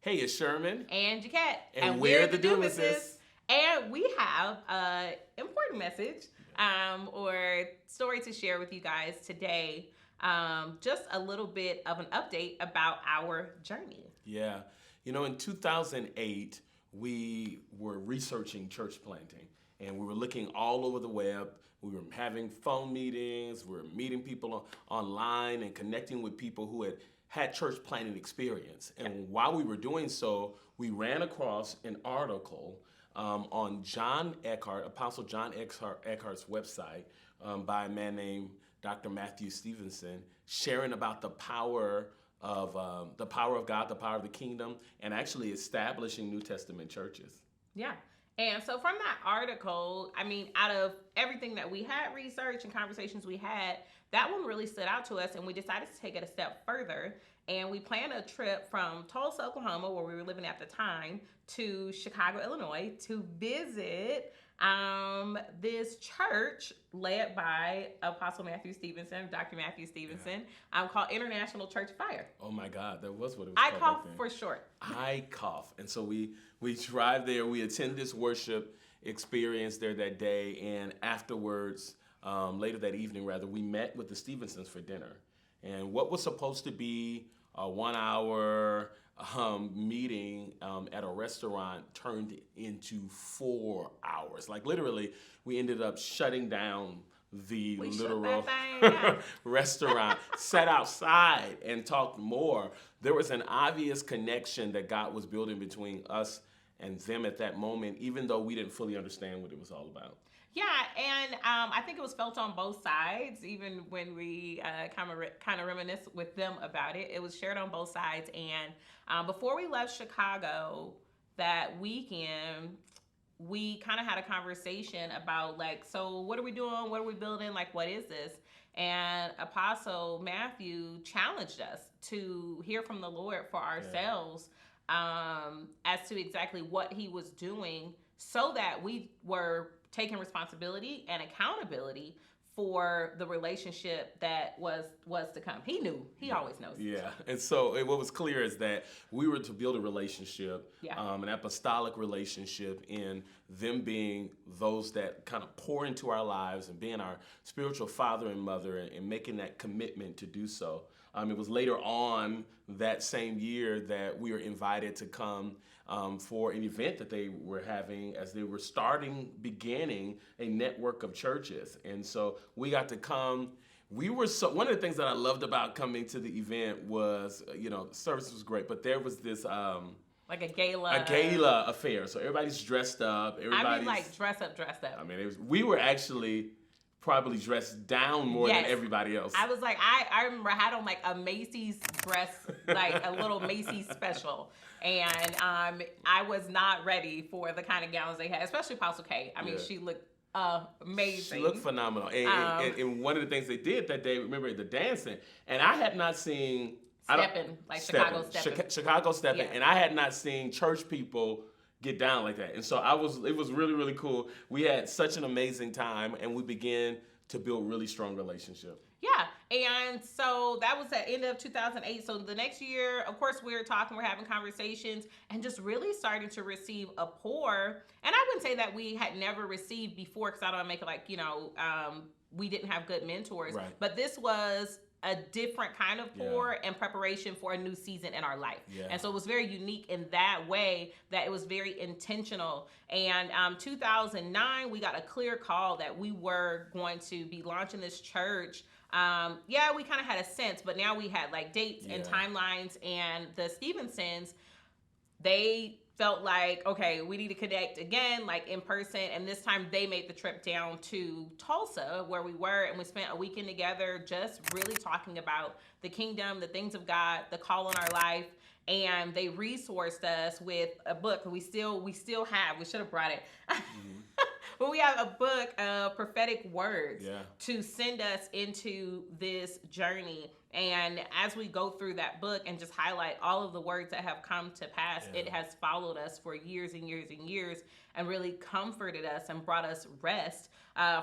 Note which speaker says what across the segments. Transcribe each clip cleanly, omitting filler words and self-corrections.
Speaker 1: Hey, it's Sherman.
Speaker 2: And Jaquette.
Speaker 1: And we're the Dumases.
Speaker 2: And we have an important message or story to share with you guys today. Just a little bit of an update about our journey.
Speaker 1: Yeah. You know, in 2008, we were researching church planting. And we were looking all over the web. We were having phone meetings. We were meeting people online and connecting with people who had church planting experience. And while we were doing so, we ran across an article on John Eckhart, Apostle John Eckhart's website by a man named Dr. Matthew Stevenson, sharing about the power of God, the power of the kingdom, and actually establishing New Testament churches.
Speaker 2: Yeah. And so from that article, I mean, out of everything that we had researched and conversations we had, that one really stood out to us, and we decided to take it a step further. And we planned a trip from Tulsa, Oklahoma, where we were living at the time, to Chicago, Illinois, to visit this church led by Apostle Matthew Stevenson, Dr. Matthew Stevenson, called International Church of Fire.
Speaker 1: Oh my God, that was what it was called.
Speaker 2: ICOF for short.
Speaker 1: ICOF. And so we drive there, we attend this worship experience there that day, and afterwards, later that evening rather, we met with the Stevensons for dinner. And what was supposed to be a 1 hour meeting at a restaurant turned into 4 hours. Like literally, we ended up shutting down the literal restaurant, sat outside and talked more. There was an obvious connection that God was building between us and them at that moment, even though we didn't fully understand what it was all about.
Speaker 2: Yeah, and I think it was felt on both sides, even when we kind of reminisce with them about it. It was shared on both sides, and before we left Chicago that weekend, we kind of had a conversation about, like, so what are we doing? What are we building? Like, what is this? And Apostle Matthew challenged us to hear from the Lord for ourselves as to exactly what he was doing, so that we were taking responsibility and accountability for the relationship that was to come. He knew. He always knows.
Speaker 1: Yeah. And so what was clear is that we were to build a relationship, an apostolic relationship, in them being those that kind of pour into our lives and being our spiritual father and mother, and making that commitment to do so. It was later on that same year that we were invited to come for an event that they were having, as they were beginning a network of churches. And so we got to come. One of the things that I loved about coming to the event was, the service was great, but there was this
Speaker 2: like a gala
Speaker 1: affair. So everybody's dressed up.
Speaker 2: I mean, like dressed up.
Speaker 1: I mean, we were actually probably dressed down more than everybody else.
Speaker 2: I was like, I remember I had on like a Macy's dress, like a little Macy's special. And I was not ready for the kind of gowns they had, especially Apostle K. I mean, she looked amazing.
Speaker 1: She looked phenomenal. And one of the things they did that day, remember, the dancing. And I had not seen... Chicago stepping. Yeah. And I had not seen church people get down like that. And so it was really, really cool. We had such an amazing time, and we began to build really strong relationship.
Speaker 2: Yeah. And so that was at end of 2008. So the next year, of course, we're having conversations, and just really starting to receive a pour. And I wouldn't say that we had never received before, because I don't make it like, we didn't have good mentors. Right. But this was a different kind of pour and preparation for a new season in our life. Yeah. And so it was very unique in that way, that it was very intentional. And 2009, we got a clear call that we were going to be launching this church. We kind of had a sense, but now we had like dates and timelines, and the Stevensons, they felt like, okay, we need to connect again, like in person. And this time they made the trip down to Tulsa, where we were, and we spent a weekend together just really talking about the kingdom, the things of God, the call on our life. And they resourced us with a book we still have. We should have brought it. Well, we have a book of prophetic words
Speaker 1: Yeah.
Speaker 2: to send us into this journey. And as we go through that book and just highlight all of the words that have come to pass,
Speaker 1: Yeah.
Speaker 2: it has followed us for years and years and years and really comforted us and brought us rest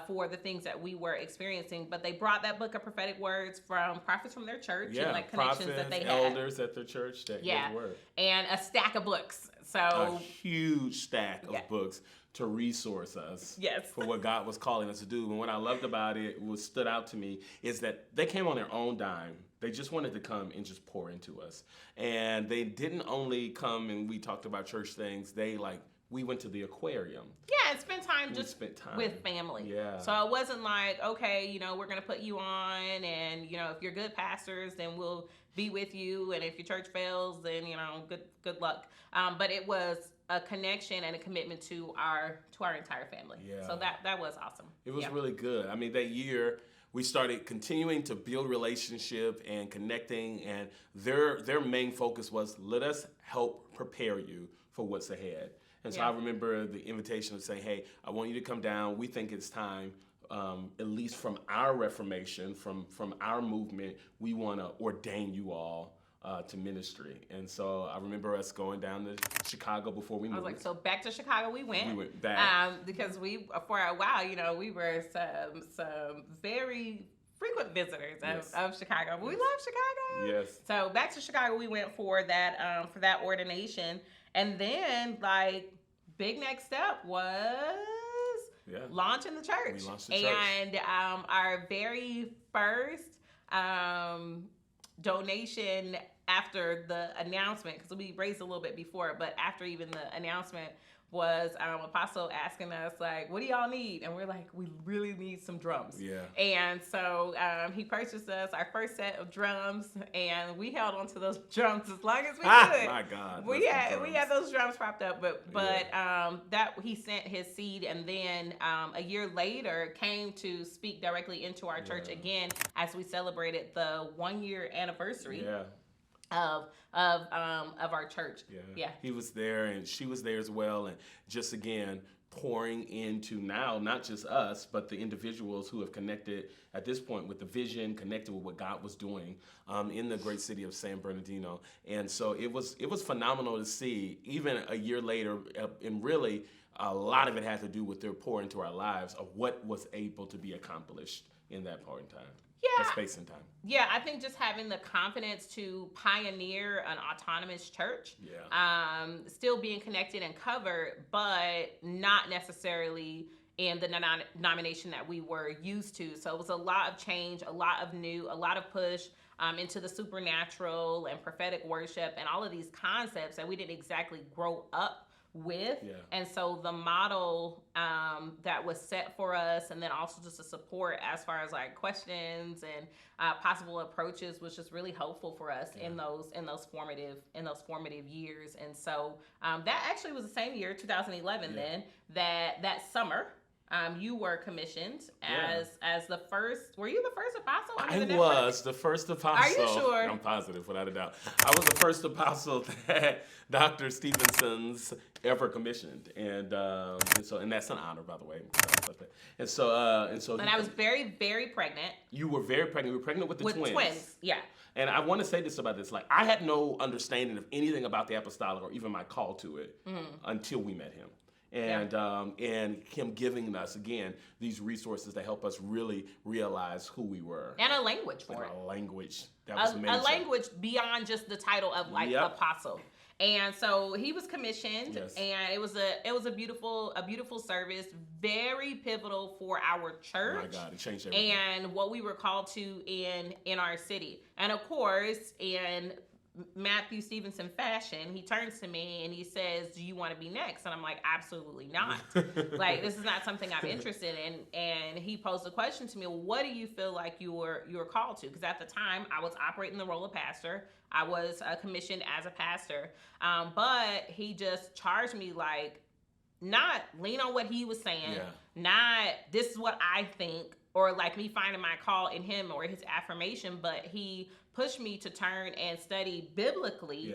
Speaker 2: for the things that we were experiencing. But they brought that book of prophetic words from prophets from their church
Speaker 1: Yeah,
Speaker 2: and like connections
Speaker 1: prophets,
Speaker 2: that they had.
Speaker 1: elders at their church that
Speaker 2: Yeah.
Speaker 1: gave word.
Speaker 2: And a stack of books.
Speaker 1: A
Speaker 2: So,
Speaker 1: huge stack of
Speaker 2: Yeah.
Speaker 1: books to resource us
Speaker 2: yes.
Speaker 1: for what God was calling us to do. And what I loved about it, what stood out to me, is that they came on their own dime. They just wanted to come and just pour into us. And they didn't only come and we talked about church things. We went to the aquarium.
Speaker 2: Yeah, and spend time
Speaker 1: We
Speaker 2: just
Speaker 1: spent time
Speaker 2: with family.
Speaker 1: Yeah.
Speaker 2: So it wasn't like, okay, we're going to put you on and, if you're good pastors, then we'll be with you. And if your church fails, then, good luck. But it was a connection and a commitment to our entire family.
Speaker 1: Yeah.
Speaker 2: So that was awesome.
Speaker 1: It was
Speaker 2: Yeah.
Speaker 1: really good. I mean, that year we started continuing to build relationship and connecting, and their main focus was let us help prepare you for what's ahead. And so
Speaker 2: Yeah.
Speaker 1: I remember the invitation to say, hey, I want you to come down. We think it's time, at least from our Reformation, from our movement, we want to ordain you all to ministry. And so I remember us going down to Chicago before we
Speaker 2: I
Speaker 1: moved.
Speaker 2: was like, so back to Chicago we went.
Speaker 1: We went back.
Speaker 2: Because for a while, we were some very frequent visitors
Speaker 1: Yes.
Speaker 2: of Chicago. We love Chicago.
Speaker 1: Yes.
Speaker 2: So back to Chicago we went for that ordination. And then big next step was
Speaker 1: Yeah.
Speaker 2: launching the church.
Speaker 1: We launched the church.
Speaker 2: And our very first donation after the announcement, because we raised a little bit before, but after even the announcement was Apostle asking us what do y'all need? And we're like, we really need some drums.
Speaker 1: Yeah.
Speaker 2: And so he purchased us our first set of drums, and we held onto those drums as long as we could.
Speaker 1: My God.
Speaker 2: We had those drums propped up, but
Speaker 1: Yeah.
Speaker 2: that he sent his seed, and then a year later came to speak directly into our church
Speaker 1: Yeah.
Speaker 2: again as we celebrated the 1-year anniversary
Speaker 1: Yeah.
Speaker 2: of our church. Yeah.
Speaker 1: He was there and she was there as well, and just again pouring into now not just us but the individuals who have connected at this point with the vision, connected with what God was doing in the great city of San Bernardino. And so it was phenomenal to see even a year later, and really a lot of it had to do with their pour into our lives of what was able to be accomplished in that point in time.
Speaker 2: Yeah.
Speaker 1: That space and time.
Speaker 2: Yeah, I think just having the confidence to pioneer an autonomous church,
Speaker 1: Yeah.
Speaker 2: still being connected and covered, but not necessarily in the denomination that we were used to. So it was a lot of change, a lot of new, a lot of push into the supernatural and prophetic worship and all of these concepts that we didn't exactly grow up with.
Speaker 1: Yeah.
Speaker 2: And so the model that was set for us, and then also just the support as far as questions and possible approaches, was just really helpful for us in those formative years. And so that actually was the same year, 2011.
Speaker 1: Yeah.
Speaker 2: Then that summer, you were commissioned as the first. Were you the first apostle?
Speaker 1: I was the first apostle.
Speaker 2: Are you sure?
Speaker 1: I'm positive, without a doubt. I was the first apostle that Dr. Stevenson's ever commissioned, and that's an honor, by the way. And
Speaker 2: I was very, very pregnant.
Speaker 1: You were very pregnant. You were pregnant with twins.
Speaker 2: Yeah.
Speaker 1: And I want to say this about this: I had no understanding of anything about the apostolic or even my call to it until we met him. And him giving us, again, these resources that help us really realize who we were.
Speaker 2: And a language for it.
Speaker 1: A language. That was amazing.
Speaker 2: A language beyond just the title of apostle. And so he was commissioned, and it was a beautiful service, very pivotal for our church.
Speaker 1: My God, it changed everything.
Speaker 2: And what we were called to in our city. And of course, in Matthew Stevenson fashion, he turns to me and he says, do you want to be next? And I'm like, absolutely not. This is not something I'm interested in. And he posed a question to me, what do you feel like you were called to? Because at the time I was operating the role of pastor. I was commissioned as a pastor. But he just charged me not lean on what he was saying, not this is what I think, or me finding my call in him or his affirmation, but he pushed me to turn and study biblically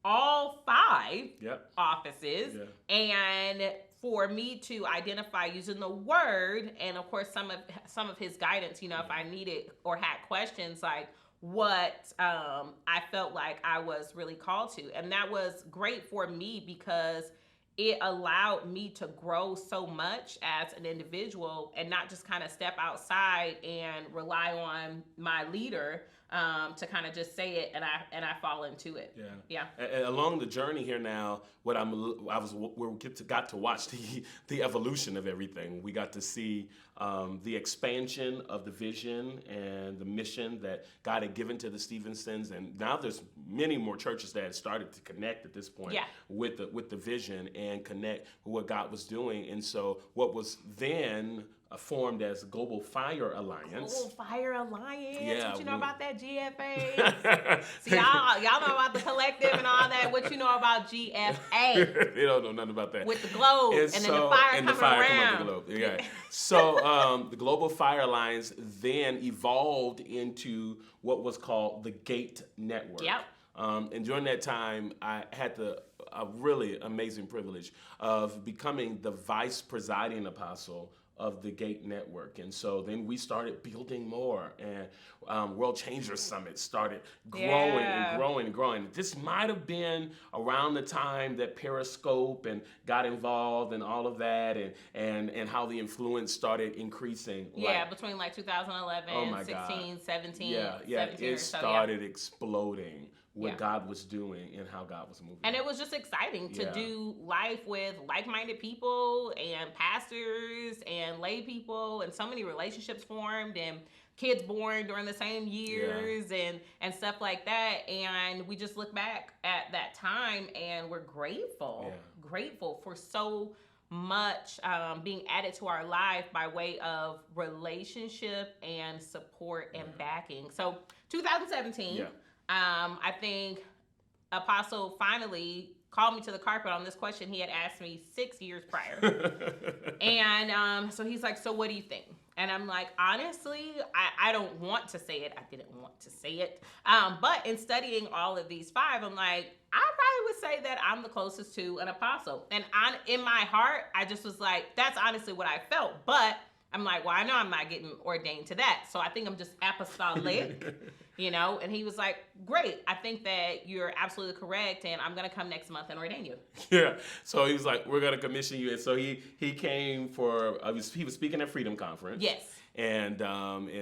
Speaker 2: all 5 offices. And for me to identify using the word, and of course some of his guidance, you know, if I needed or had questions, like what I felt like I was really called to. And that was great for me because it allowed me to grow so much as an individual and not just kind of step outside and rely on my leader to kind of just say it and I fall into it.
Speaker 1: Yeah. And along the journey here now, we got to watch the evolution of everything. We got to see the expansion of the vision and the mission that God had given to the Stevensons, and now there's many more churches that had started to connect at this point with the vision and connect with what God was doing. And so what was then formed as Global Fire Alliance.
Speaker 2: Global Fire Alliance.
Speaker 1: Yeah,
Speaker 2: what you know about that, GFA? See, y'all know about the collective and all that. What you know about GFA?
Speaker 1: They don't know nothing about that.
Speaker 2: With the globe and then the fire coming around.
Speaker 1: The globe. Yeah. So the Global Fire Alliance then evolved into what was called the GATE Network.
Speaker 2: Yep.
Speaker 1: And during that time, I had a really amazing privilege of becoming the vice presiding apostle of the GATE Network. And so then we started building more, and World Changers Summit started growing and growing and growing. This might have been around the time that Periscope and got involved and all of that, and how the influence started increasing.
Speaker 2: Between like 2011, 16, 17.
Speaker 1: Yeah,
Speaker 2: 17
Speaker 1: it started exploding. What God was doing and how God was moving.
Speaker 2: And it was just exciting to do life with like-minded people and pastors and lay people, and so many relationships formed and kids born during the same years and stuff like that. And we just look back at that time and we're grateful for so much being added to our life by way of relationship and support and backing. So 2017, I think Apostle finally called me to the carpet on this question he had asked me 6 years prior. And so he's like, so what do you think? And I'm like, honestly, I don't want to say it. I didn't want to say it. But in studying all of these 5, I'm like, I probably would say that I'm the closest to an apostle. And in my heart, I just was like, that's honestly what I felt. But I'm like, well, I know I'm not getting ordained to that. So I think I'm just apostolic, you know? And he was like, great. I think that you're absolutely correct. And I'm going to come next month and ordain you.
Speaker 1: Yeah. So he was like, we're going to commission you. And so he came for, he was speaking at Freedom Conference.
Speaker 2: Yes.
Speaker 1: And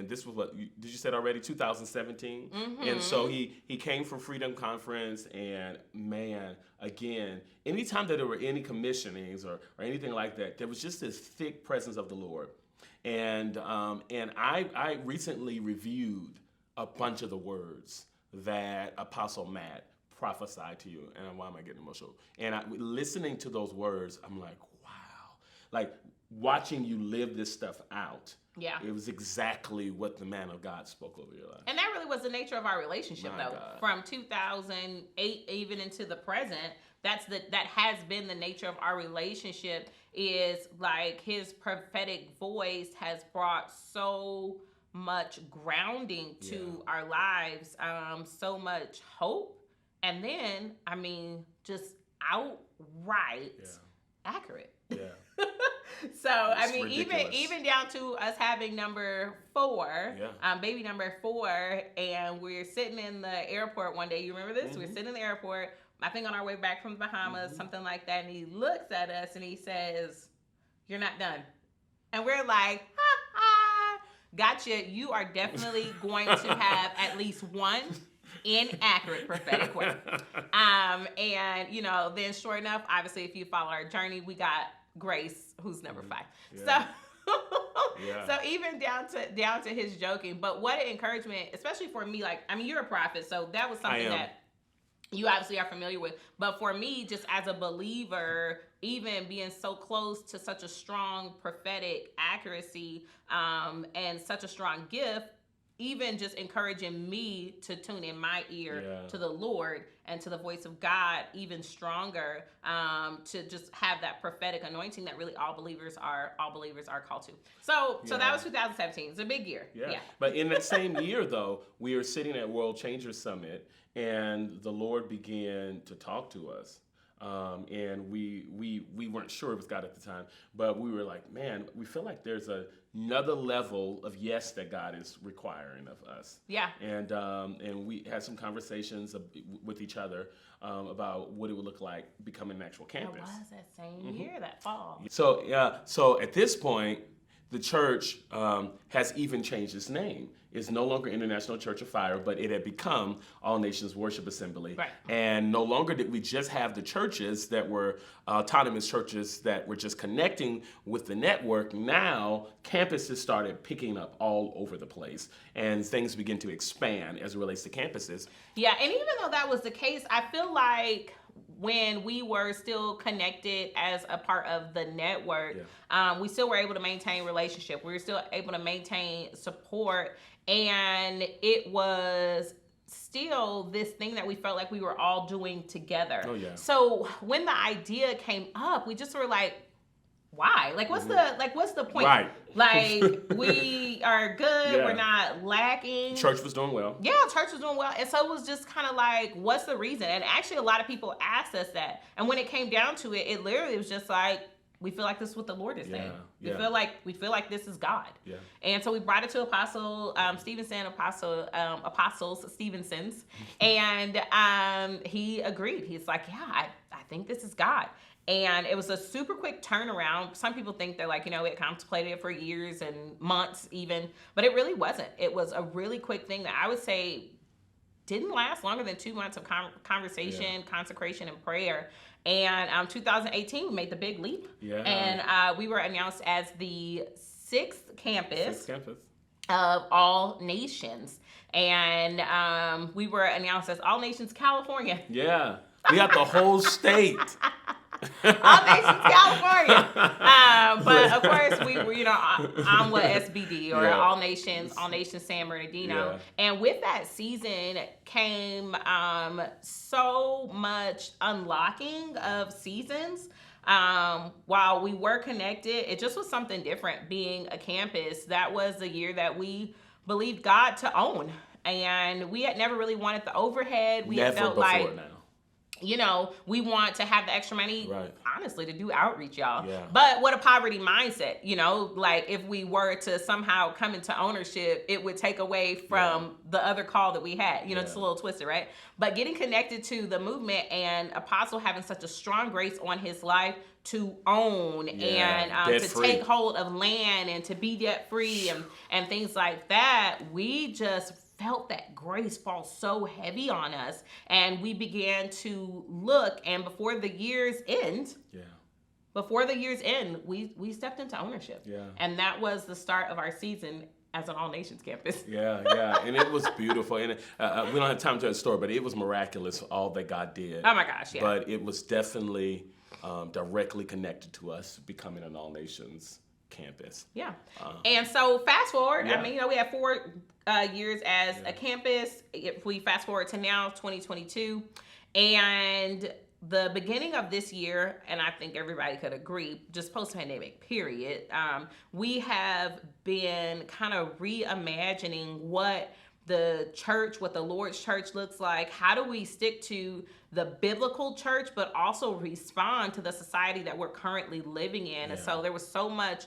Speaker 1: this was what, did you say already, 2017? Mm-hmm. And so he came for Freedom Conference, and man, again, anytime that there were any commissionings or anything like that, there was just this thick presence of the Lord. And I recently reviewed a bunch of the words that Apostle Matt prophesied to you. And why am I getting emotional? And listening to those words, I'm like, wow. Like watching you live this stuff out.
Speaker 2: Yeah.
Speaker 1: It was exactly what the man of God spoke over your life.
Speaker 2: And that really was the nature of our relationship, though. God. From 2008 even into the present, that has been the nature of our relationship, is like his prophetic voice has brought so much grounding to our lives, so much hope, and then, I mean, just outright accurate.
Speaker 1: Yeah.
Speaker 2: So I mean, even down to us having number 4, baby number 4, and we're sitting in the airport one day. You remember this? Mm-hmm. We're sitting in the airport, I think on our way back from the Bahamas, something like that, and he looks at us and he says, "You're not done," and we're like, "Ha ha, gotcha! You are definitely going to have at least one inaccurate prophetic word." And you know, then sure enough, obviously, if you follow our journey, we got Grace, who's number 5. Yeah. So even down to his joking, but what an encouragement, especially for me. Like, I mean, you're a prophet, so that was something that you obviously are familiar with. But for me, just as a believer, even being so close to such a strong prophetic accuracy and such a strong gift, even just encouraging me to tune in my ear to the Lord and to the voice of God even stronger, to just have that prophetic anointing that really all believers are called to. So that was 2017. It's a big year. Yeah.
Speaker 1: But in that same year, though, we were sitting at World Changers Summit, and the Lord began to talk to us And we weren't sure it was God at the time, but we were like, man, we feel like there's another level of yes that God is requiring of us.
Speaker 2: Yeah.
Speaker 1: And we had some conversations with each other about what it would look like becoming an actual campus.
Speaker 2: It was that same year, that fall.
Speaker 1: So at this point, the church has even changed its name. It's no longer International Church of Fire, but it had become All Nations Worship Assembly.
Speaker 2: Right.
Speaker 1: And no longer did we just have the churches that were autonomous churches that were just connecting with the network. Now, campuses started picking up all over the place, and things begin to expand as it relates to campuses.
Speaker 2: Yeah, and even though that was the case, I feel like when we were still connected as a part of the network, we still were able to maintain relationship. We were still able to maintain support, and it was still this thing that we felt like we were all doing together.
Speaker 1: Oh, yeah.
Speaker 2: So when the idea came up, we just were like, why? Like, what's the point?
Speaker 1: Right.
Speaker 2: Like, we are good.
Speaker 1: Yeah.
Speaker 2: We're not lacking.
Speaker 1: Church was doing well.
Speaker 2: Yeah, church was doing well. And so it was just kind of like, what's the reason? And actually, a lot of people asked us that. And when it came down to it, it literally was just like, we feel like this is what the Lord is saying. We feel like this is God.
Speaker 1: Yeah.
Speaker 2: And so we brought it to Apostles Stevenson's, and he agreed. He's like, yeah, I think this is God. And it was a super quick turnaround. Some people think they're like, it contemplated for years and months even, but it really wasn't. It was a really quick thing that I would say didn't last longer than 2 months of conversation, consecration, and prayer. And 2018, we made the big leap.
Speaker 1: Yeah.
Speaker 2: And we were announced as the sixth campus of All Nations. And we were announced as All Nations California.
Speaker 1: Yeah. We got the whole state.
Speaker 2: All Nations California. But of course, we were, I'm with SBD or All Nations San Bernardino.
Speaker 1: Yeah.
Speaker 2: And with that season came so much unlocking of seasons. While we were connected, it just was something different being a campus. That was the year that we believed God to own. And we had never really wanted the overhead. We had felt like, we want to have the extra money, honestly, to do outreach, y'all. Yeah. But what a poverty mindset, like if we were to somehow come into ownership, it would take away from the other call that we had, just a little twisted, right? But getting connected to the movement and Apostle having such a strong grace on his life to own and to take hold of land and to be debt free and things like that, we just felt that grace fall so heavy on us, and we began to look, and before the year's end, we stepped into ownership. Yeah. And that was the start of our season as an All Nations campus.
Speaker 1: Yeah, and it was beautiful. And we don't have time to tell the story, but it was miraculous, all that God did.
Speaker 2: Oh my gosh, yeah.
Speaker 1: But it was definitely directly connected to us becoming an All Nations campus.
Speaker 2: Yeah. And so fast forward, we had 4 years as a campus. If we fast forward to now, 2022, and the beginning of this year, and I think everybody could agree, just post-pandemic period, we have been kind of reimagining what the church, what the Lord's church looks like. How do we stick to the biblical church, but also respond to the society that we're currently living in? And so there was so much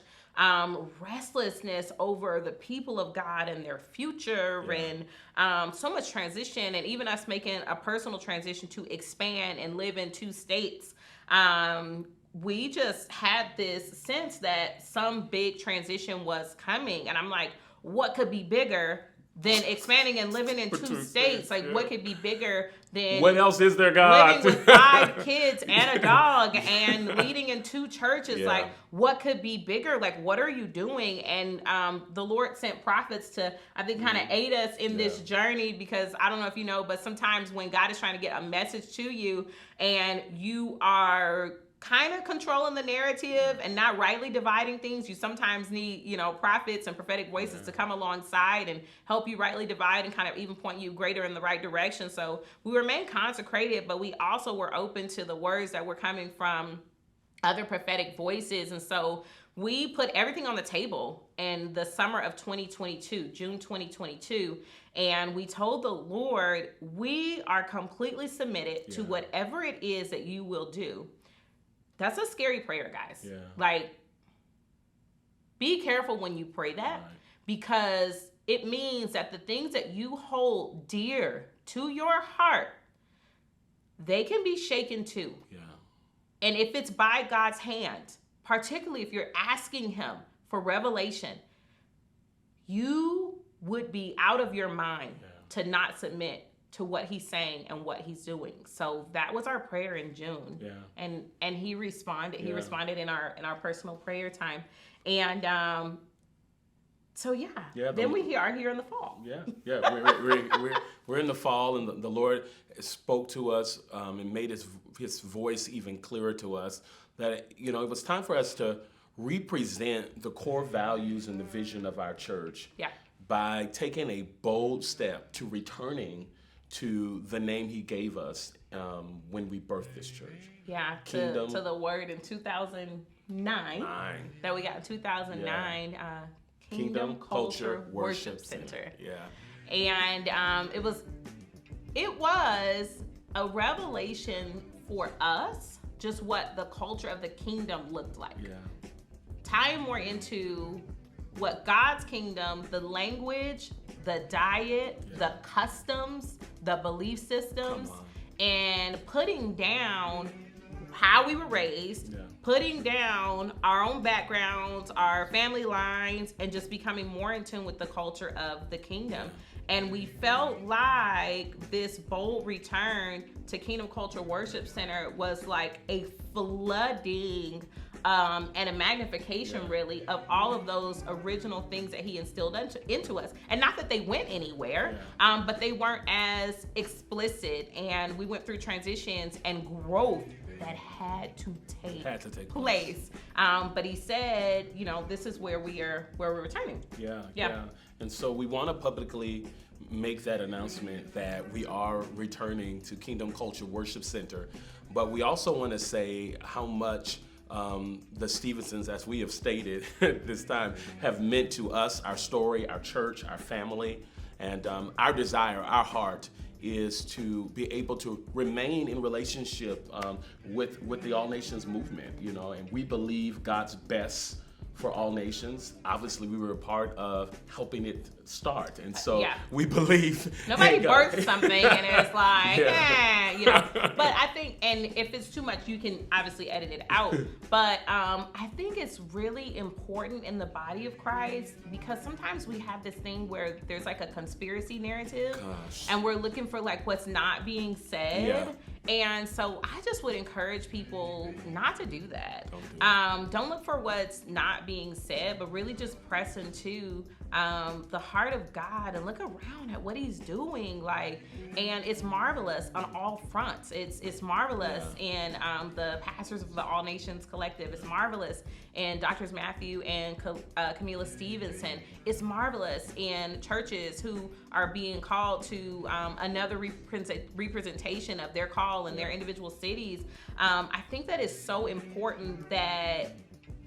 Speaker 2: restlessness over the people of God and their future, and so much transition, and even us making a personal transition to expand and live in 2 states. We just had this sense that some big transition was coming, and I'm like, what could be bigger than expanding and living in 2 states? Like, what could be bigger than
Speaker 1: what else is there, God?
Speaker 2: Living with 5 kids and a dog and leading in 2 churches. Like, what could be bigger? Like, what are you doing? And the Lord sent prophets to, I think, kind of aid us in this journey, because I don't know if you know, but sometimes when God is trying to get a message to you and you are kind of controlling the narrative and not rightly dividing things, you sometimes need, prophets and prophetic voices to come alongside and help you rightly divide and kind of even point you greater in the right direction. So we remain consecrated, but we also were open to the words that were coming from other prophetic voices. And so we put everything on the table in the summer of 2022, June 2022. And we told the Lord, we are completely submitted to whatever it is that you will do. That's a scary prayer, guys.
Speaker 1: Yeah.
Speaker 2: Like, be careful when you pray that, because it means that the things that you hold dear to your heart, they can be shaken too.
Speaker 1: Yeah.
Speaker 2: And if it's by God's hand, particularly if you're asking him for revelation, you would be out of your mind to not submit to what he's saying and what he's doing. So that was our prayer in June.
Speaker 1: Yeah.
Speaker 2: And he responded. He responded in our personal prayer time. And then we are here in the fall. We're in the fall, and the Lord spoke to us and made his voice even clearer to us that, you know, it was time for us to represent the core values and the vision of our church by taking a bold step to returning to the name he gave us when we birthed this church. Yeah, to the word in 2009 that we got in 2009. Kingdom Culture Worship Center. Yeah. And it was a revelation for us, just what the culture of the kingdom looked like. Yeah. Tying more into what God's kingdom, the language, the diet, the customs, the belief systems, and putting down how we were raised, putting down our own backgrounds, our family lines, and just becoming more in tune with the culture of the kingdom. And we felt like this bold return to Kingdom Culture Worship Center was like a flooding and a magnification, really, of all of those original things that he instilled into us. And not that they went anywhere, but they weren't as explicit. And we went through transitions and growth that had to take place. But he said, you know, this is where we're returning. Yeah. And so we want to publicly make that announcement that we are returning to Kingdom Culture Worship Center. But we also want to say how much the Stevensons, as we have stated this time, have meant to us, our story, our church, our family, and our desire, our heart is to be able to remain in relationship with the All Nations movement, you know, and we believe God's best for all nations. Obviously, we were a part of helping it start, and so we believe nobody birthed something and it's like, you know. But I think, and if it's too much, you can obviously edit it out. But I think it's really important in the body of Christ, because sometimes we have this thing where there's like a conspiracy narrative, and we're looking for like what's not being said. And so I just would encourage people not to do that. Don't look for what's not being said, but really just press into the heart of God and look around at what he's doing. Like, and it's marvelous on all fronts. It's marvelous in the pastors of the All Nations Collective. It's marvelous in Drs. Matthew and Camila Stevenson. It's marvelous in churches who are being called to another representation of their call in their individual cities. I think that is so important that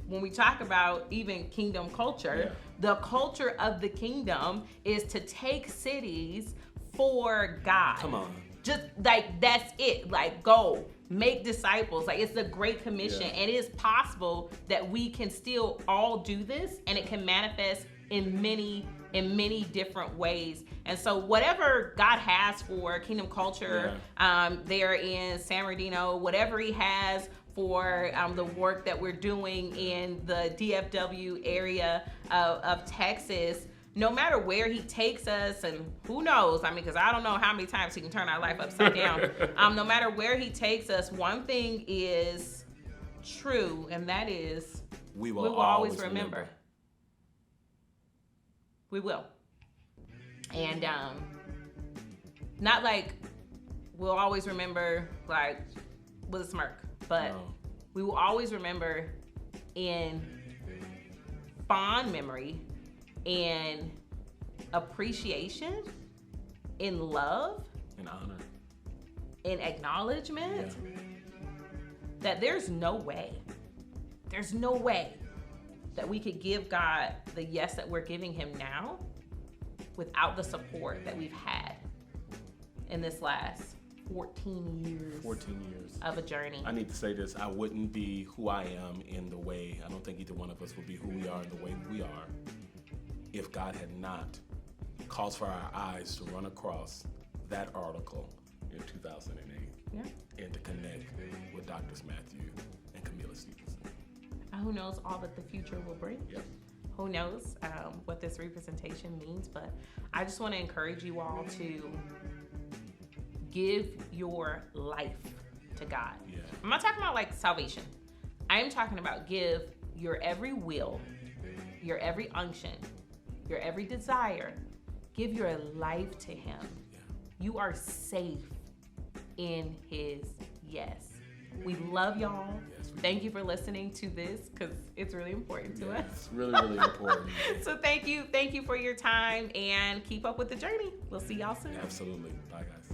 Speaker 2: when we talk about even kingdom culture, the culture of the kingdom is to take cities for God. Come on. Just like, that's it. Like, go make disciples. Like, it's the Great Commission. And it is possible that we can still all do this, and it can manifest in many different ways. And so whatever God has for kingdom culture there in San Bernardino, whatever he has for the work that we're doing in the DFW area of Texas, no matter where he takes us, and who knows, I mean, because I don't know how many times he can turn our life upside down. No matter where he takes us, one thing is true, and that is we will always remember. We will. And not like we'll always remember like with a smirk, but we will always remember in fond memory, in appreciation, in love,
Speaker 1: in honor,
Speaker 2: in acknowledgement, that there's no way There's no way that we could give God the yes that we're giving him now without the support that we've had in this last 14 years.
Speaker 1: 14 years
Speaker 2: of a journey.
Speaker 1: I need to say this. I wouldn't be who I am in the way, I don't think either one of us would be who we are in the way we are if God had not caused for our eyes to run across that article in 2008 and to connect with Drs. Matthew and Camilla Stevenson.
Speaker 2: Who knows all that the future will bring?
Speaker 1: Yep.
Speaker 2: Who knows what this representation means? But I just want to encourage you all to give your life to God.
Speaker 1: Yeah.
Speaker 2: I'm not talking about like salvation. I am talking about give your every will, your every unction, your every desire. Give your life to him.
Speaker 1: Yeah.
Speaker 2: You are safe in his yes. We love y'all.
Speaker 1: Yes,
Speaker 2: thank you for listening to this because it's really important to us.
Speaker 1: It's really, really important.
Speaker 2: So thank you for your time and keep up with the journey. We'll see y'all soon.
Speaker 1: Absolutely. Bye, guys.